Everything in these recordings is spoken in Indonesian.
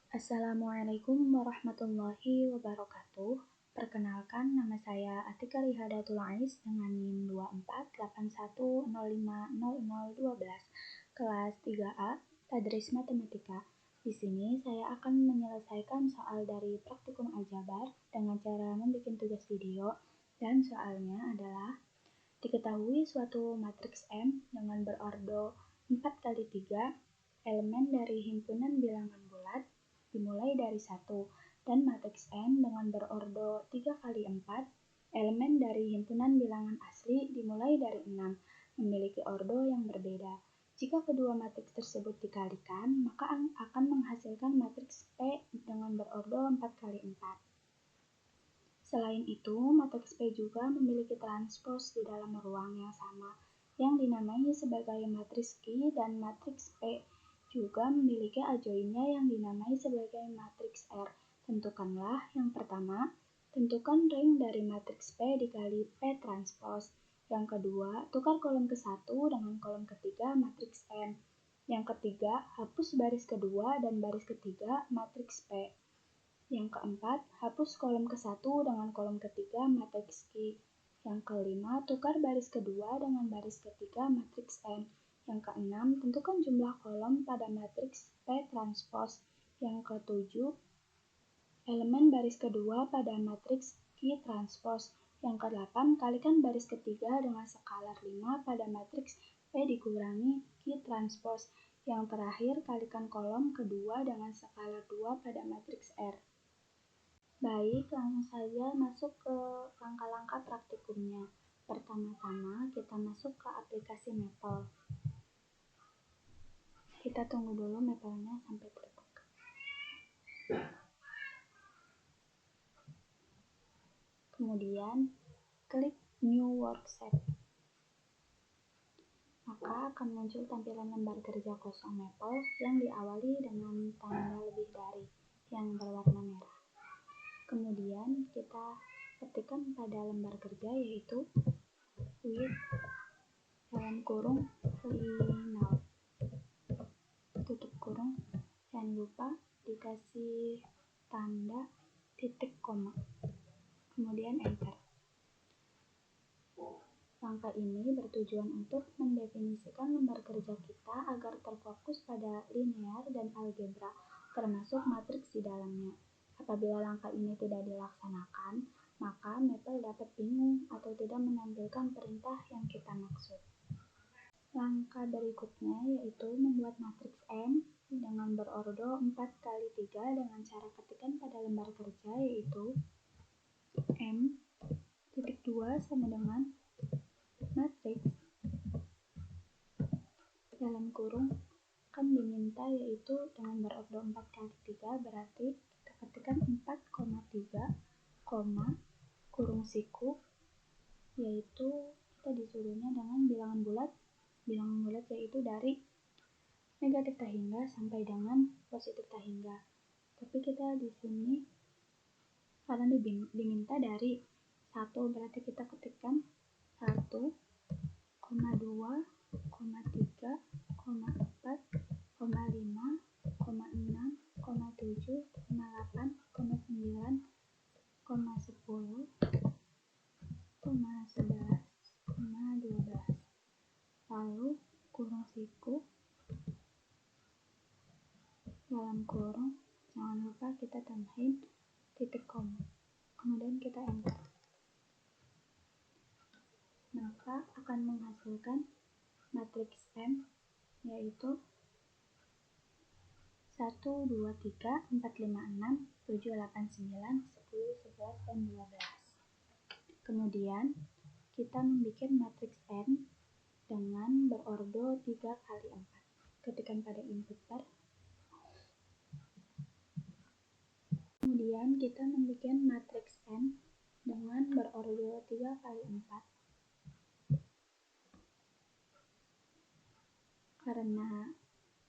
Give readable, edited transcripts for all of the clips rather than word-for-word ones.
Assalamualaikum warahmatullahi wabarakatuh. Perkenalkan, nama saya Atika Rihadatul Ais dengan NIM 2481050012, kelas 3A, Tadris Matematika. Di sini saya akan menyelesaikan soal dari praktikum aljabar dengan cara membuat tugas video, dan soalnya adalah: diketahui suatu matriks M dengan berordo 4x3, elemen dari himpunan bilangan bulat dimulai dari 1, dan matriks M dengan berordo 3x4, elemen dari himpunan bilangan asli dimulai dari 6, memiliki ordo yang berbeda. Jika kedua matriks tersebut dikalikan, maka akan menghasilkan matriks P dengan berordo 4x4. Selain itu, matriks P juga memiliki transpos di dalam ruang yang sama, yang dinamai sebagai matriks Q, dan matriks P juga memiliki adjoinnya yang dinamai sebagai matriks R. Tentukanlah yang pertama, tentukan ring dari matriks P dikali P transpos. Yang kedua, tukar kolom ke-1 dengan kolom ketiga matriks M. Yang ketiga, hapus baris kedua dan baris ketiga matriks P. Yang keempat, hapus kolom ke-1 dengan kolom ketiga matriks Q. Yang kelima, tukar baris kedua dengan baris ketiga matriks M. Yang keenam, tentukan jumlah kolom pada matriks P transpos. Yang ketujuh, elemen baris kedua pada matriks Q transpos. Yang kedelapan, kalikan baris ketiga dengan skalar 5 pada matriks P dikurangi Q transpos. Yang terakhir, kalikan kolom kedua dengan skalar 2 pada matriks R. Baik, langsung saja masuk ke langkah-langkah praktikumnya. Pertama-tama, kita masuk ke aplikasi Maple. Kita tunggu dulu Maple-nya sampai terbuka. Kemudian, klik New Worksheet. Maka akan muncul tampilan lembar kerja kosong Maple yang diawali dengan tanda lebih dari yang berwarna merah. Kemudian, kita ketikkan pada lembar kerja yaitu with dalam kurung final, tutup kurung, jangan lupa dikasih tanda titik koma, kemudian enter. Langkah ini bertujuan untuk mendefinisikan lembar kerja kita agar terfokus pada linear dan algebra, termasuk matriks di dalamnya. Apabila langkah ini tidak dilaksanakan, maka Maple dapat bingung atau tidak menampilkan perintah yang kita maksud. Langkah berikutnya yaitu membuat matriks M dengan berordo 4x3 dengan cara ketikan pada lembar kerja yaitu M.2 sama dengan matriks dalam kurung kan diminta yaitu dengan berordo 4x3, berarti kita ketikkan 4,3, kurung siku, yaitu kita disuruhnya dengan bilangan bulat yaitu dari negatif tak hingga sampai dengan positif tak hingga. Tapi kita di sini karena diminta dari 1, berarti kita ketikkan 1, 2, 3, 4, 5, 6, 7, 8, 10, 11, 12. Lalu kurung siku dalam kurung, jangan lupa kita tambahin titik koma, kemudian kita enter. Maka akan menghasilkan matriks M yaitu 1, 2, 3, 4, 5, 6, 7, 8, 9, 10, 11, dan 12. Kemudian kita membuat matriks N dengan berordo 3x4. Ketikkan pada input bar. Kemudian kita membuat matriks N dengan berordo 3x4. Karena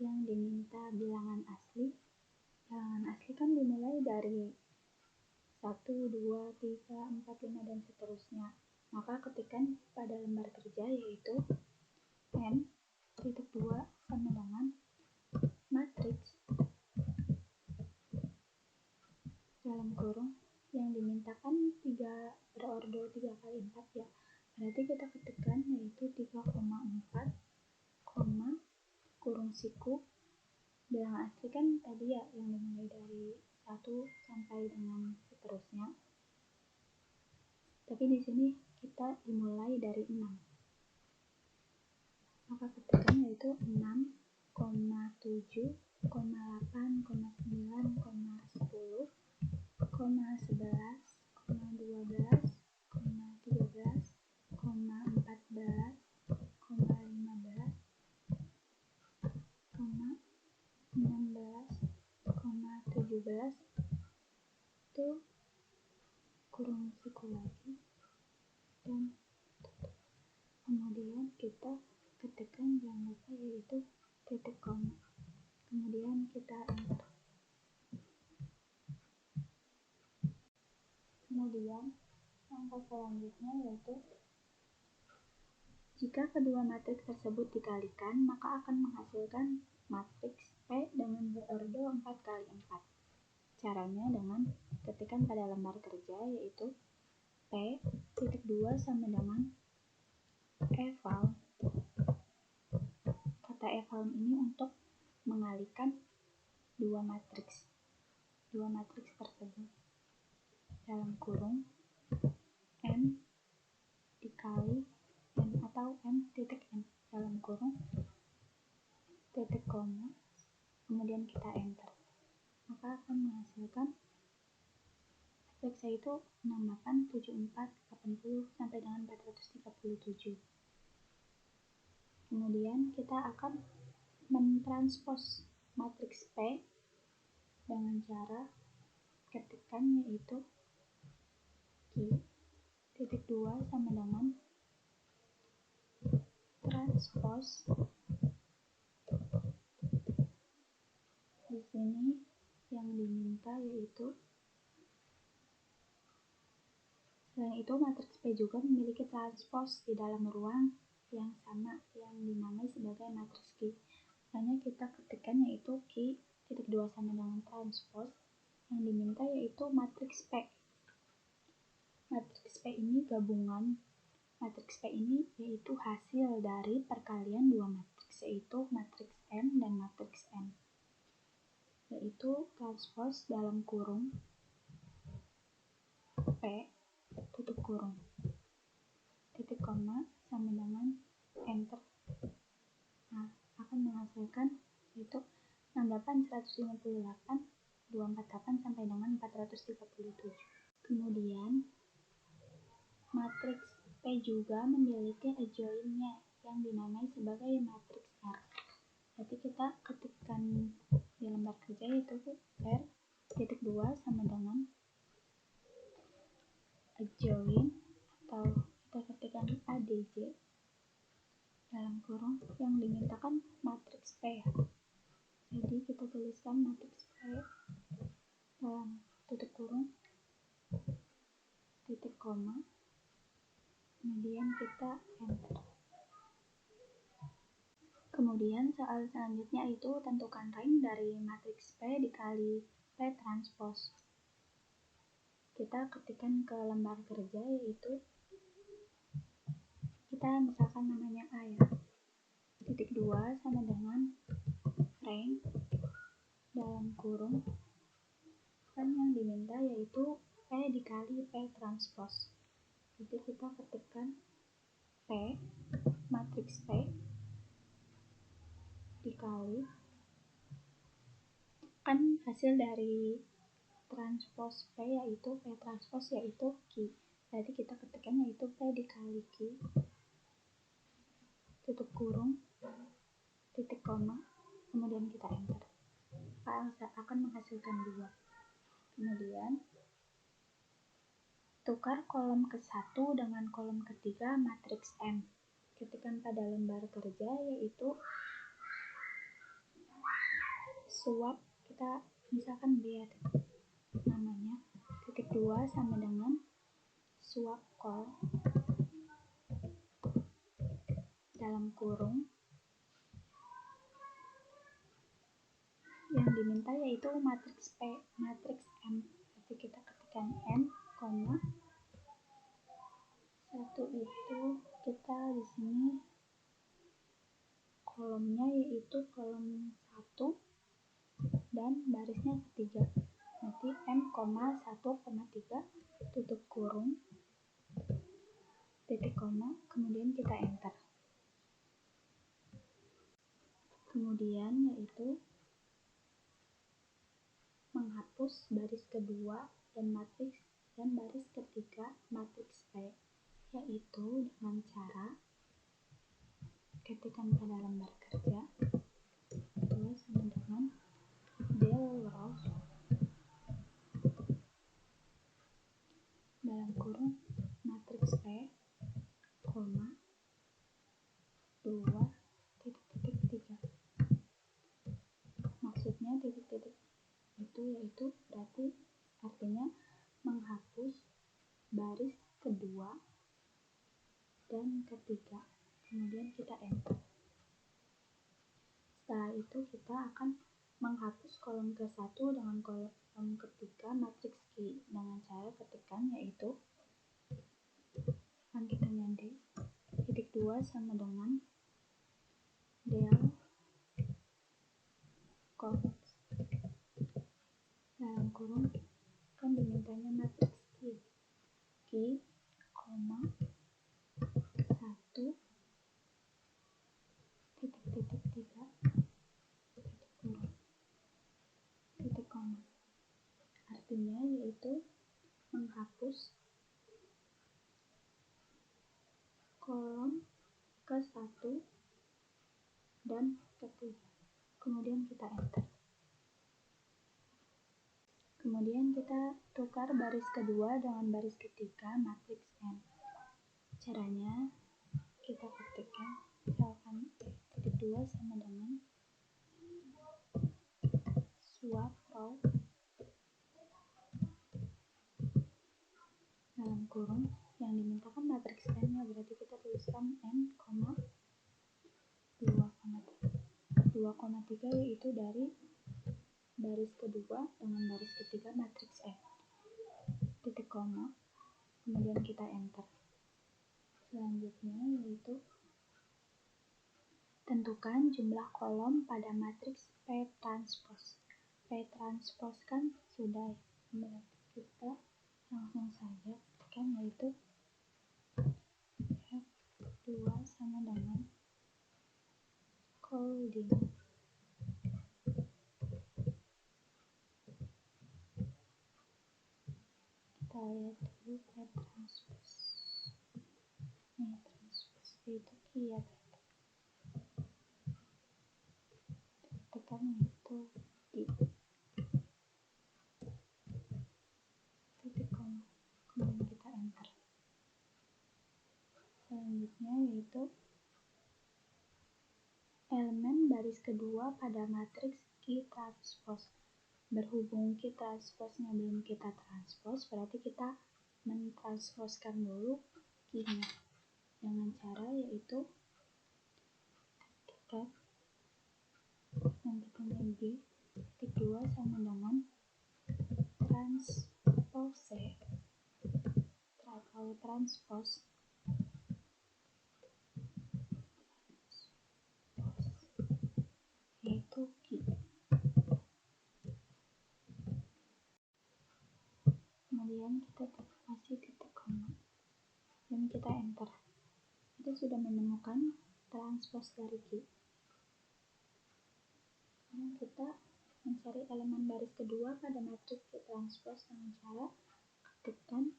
yang diminta bilangan asli kan dimulai dari 1, 2, 3, 4, 5, dan seterusnya. Maka ketikkan pada lembar kerja yaitu N.2 sama dengan matriks kurung yang dimintakan berordo 3 kali 4 ya. Berarti kita ketikkan yaitu 3,4, kurung siku. Bilangan asli kan tadi ya yang dimulai dari 1 sampai dengan seterusnya. Tapi di sini kita dimulai dari 6. Maka ketikkan yaitu 6, 7, 8, 9, 10, 11, 12, 13, 14, 15, 16, 17 itu kurung siku lagi, dan kemudian kita ketikkan jangan lupa yaitu titik koma, kemudian kita enter. Kemudian langkah selanjutnya yaitu jika kedua matriks tersebut dikalikan, maka akan menghasilkan matriks P dengan berordo 4 kali 4. Caranya dengan ketikan pada lembar kerja yaitu P.2 sama dengan eval. Kata eval ini untuk mengalihkan dua matriks tersebut. Dalam kurung M dikali N atau M titik N dalam kurung titik koma, kemudian kita enter. Maka akan menghasilkan matriks yaitu 68, 74, 80 sampai dengan 437. Kemudian kita akan mentranspos matriks P dengan cara ketikan yaitu Q.2 sama dengan transpos. Di sini yang diminta yaitu selain itu matriks P juga memiliki transpos di dalam ruang yang sama yang dinamai sebagai matriks Q. Makanya kita ketikkan yaitu Q.2 sama dengan transpos, yang diminta yaitu matriks P. Matriks P ini gabungan. Matriks P ini yaitu hasil dari perkalian dua matriks, yaitu matriks M dan matriks N, yaitu transpos dalam kurung P tutup kurung titik koma sama dengan enter. Nah, akan menghasilkan yaitu 68, 158, 248 sampai dengan 437. Kemudian matriks P juga memiliki adjoinnya yang dinamai sebagai matriks R. Jadi kita ketikkan di lembar kerja yaitu R.2 sama dengan adjoin atau kita ketikkan ADJ dalam kurung yang dimintakan matriks P. Jadi kita tuliskan matriks P dalam tutup kurung titik koma, kemudian kita enter. Kemudian soal selanjutnya itu tentukan rank dari matriks P dikali P transpos. Kita ketikkan ke lembar kerja yaitu kita misalkan namanya A ya. Titik 2 sama dengan rank dalam kurung kan yang diminta yaitu P dikali P transpos. Jadi kita ketikkan P matriks P dikali kan hasil dari transpos P yaitu P transpos yaitu Q. Jadi kita ketikkan yaitu P dikali Q tutup kurung titik koma, kemudian kita enter. Akan menghasilkan 2. Kemudian tukar kolom ke-1 dengan kolom ketiga matriks M. Ketikkan pada lembar kerja yaitu swap, kita misalkan B namanya, titik 2 sama dengan swap call dalam kurung yang diminta yaitu matriks P, matriks M. Jadi kita ketikkan tuliskan N, 1 itu kita di sini kolomnya yaitu kolom 1 dan barisnya ketiga. Nanti M, 1,3 tutup kurung, titik koma, kemudian kita enter. Kemudian yaitu menghapus baris kedua dan baris ketiga matriks P, yaitu dengan cara ketikkan pada lembar kerja itu sama dengan del rows dalam kurung matriks P, 2 titik-titik 3. Maksudnya titik-titik itu yaitu berarti artinya menghapus baris kedua dan ketiga, kemudian kita enter. Setelah itu kita akan menghapus kolom ke-1 dengan kolom ketiga matriks Q dengan cara ketikkan yaitu angkitannya D, titik 2 sama dengan del covers dalam kurung kan dimintanya matriks Q, 1, titik-titik 3, titik kurung, titik koma. Artinya yaitu menghapus kolom ke-1 dan ke-3. Kemudian kita enter. Kemudian kita tukar baris kedua dengan baris ketiga matriks N. Caranya kita ketikkan misalkan titik 2 sama dengan swap row dalam kurung yang dimintakan matriks N nya, berarti kita tuliskan N, 2,3 yaitu dari baris kedua dengan baris ketiga matriks N, titik koma, kemudian kita enter. Selanjutnya yaitu tentukan jumlah kolom pada matriks P transpose. P transpose kan sudah ya, berarti kita langsung saja ketikkan yaitu F2 sama dengan coordinate. Kita lihat dulu P transpose. Nih, transpose itu kia tekan itu di titik koma, kemudian kita enter. Selanjutnya yaitu elemen baris kedua pada matriks Q transpose. Berhubung Q transpose-nya belum kita transpose, berarti kita mentransposkan dulu Q-nya dengan cara yaitu ketika angkitannya G, titik 2 sama dengan transpose atau transpose yaitu Q. Kemudian kita kasih titik koma dan kita enter. Kita sudah menemukan transpose dari Q. Nah, kita mencari elemen baris kedua pada matriks Q transpose dengan cara ketikkan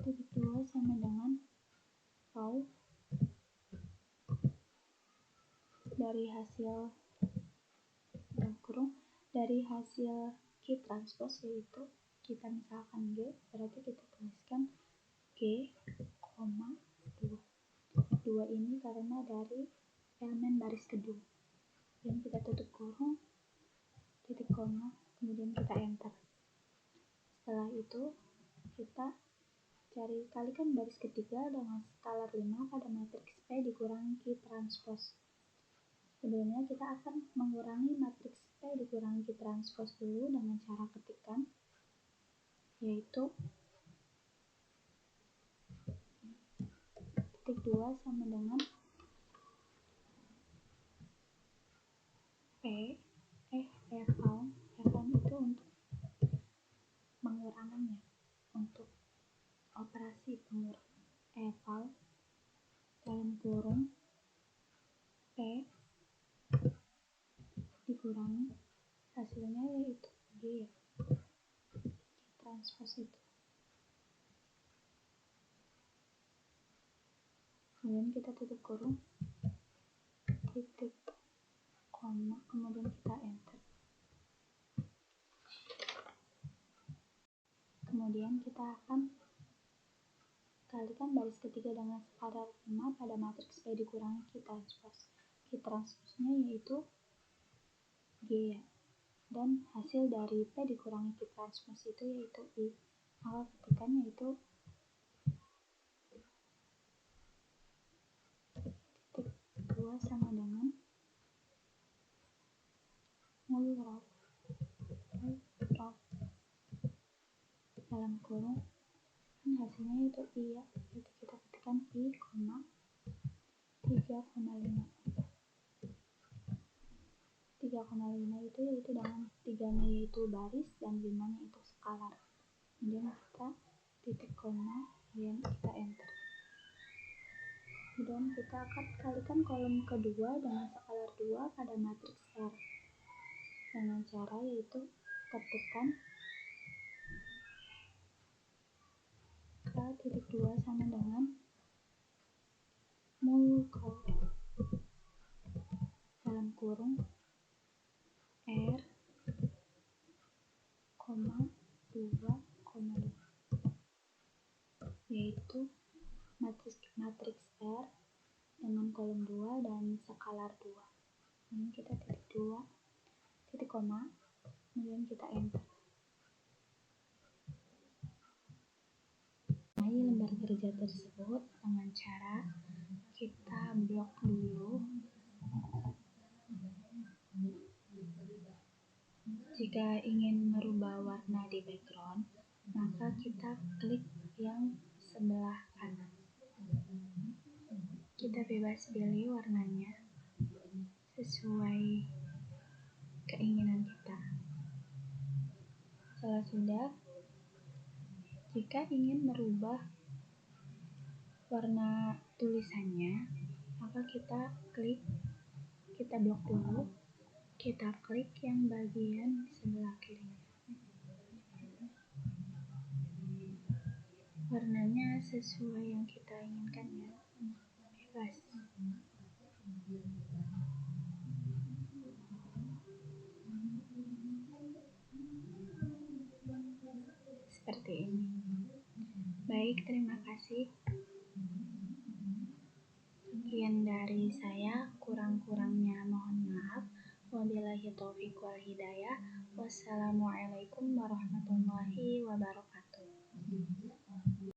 titik 2 sama dengan row dari hasil kurung dari hasil Q transpose yaitu kita misalkan G, berarti kita tuliskan G, 2 ini karena dari elemen baris kedua, dan kita tutup kurung, titik koma, kemudian kita enter. Setelah itu kita kalikan baris ketiga dengan skalar 5 pada matriks P dikurangi Q transpose. Sebelumnya kita akan mengurangi matriks P dikurangi Q transpose transpose dulu dengan cara ketikan, yaitu titik 2 sama dengan eval itu untuk pengurangannya, untuk operasi pengurangan. Eval dalam kurung P dikurangi hasilnya yaitu G ya, transpose itu. Kemudian kita tutup kurung, titik, koma, kemudian kita enter. Kemudian kita akan kalikan baris ketiga dengan skala 5 pada matriks P dikurangi Q transpose. Q transpose-nya yaitu G ya. Dan hasil dari P dikurangi Q transpose itu yaitu I. Maka ketikan yaitu titik 2 sama dengan mul rho dalam kurung, kan hasilnya itu I ya, jadi kita ketikkan I, 3,5. 3,5 itu yaitu dengan 3-nya yaitu baris dan 5-nya itu skalar. Kemudian kita titik koma, kemudian kita enter. Kemudian kita akan kalikan kolom kedua dengan skalar 2 pada matriks R dengan cara yaitu ketikkan K titik 2 sama dengan mul rho dalam kurung R, 2,2 yaitu matriks R dengan kolom 2 dan skalar 2. Kemudian kita titik 2, titik koma, kemudian kita enter. Lembar kerja tersebut dengan cara kita blok dulu. Jika ingin merubah warna di background, maka kita klik yang sebelah kanan. Kita bebas pilih warnanya sesuai keinginan kita. Setelah sudah, jika ingin merubah warna tulisannya, maka kita blok dulu, kita klik yang bagian sebelah kiri. Warnanya sesuai yang kita inginkan ya, bebas. Seperti ini. Baik, terima kasih. Sekian dari saya, kurang-kurangnya mohon maaf. Wabillahi taufiq wal hidayah. Wassalamualaikum warahmatullahi wabarakatuh.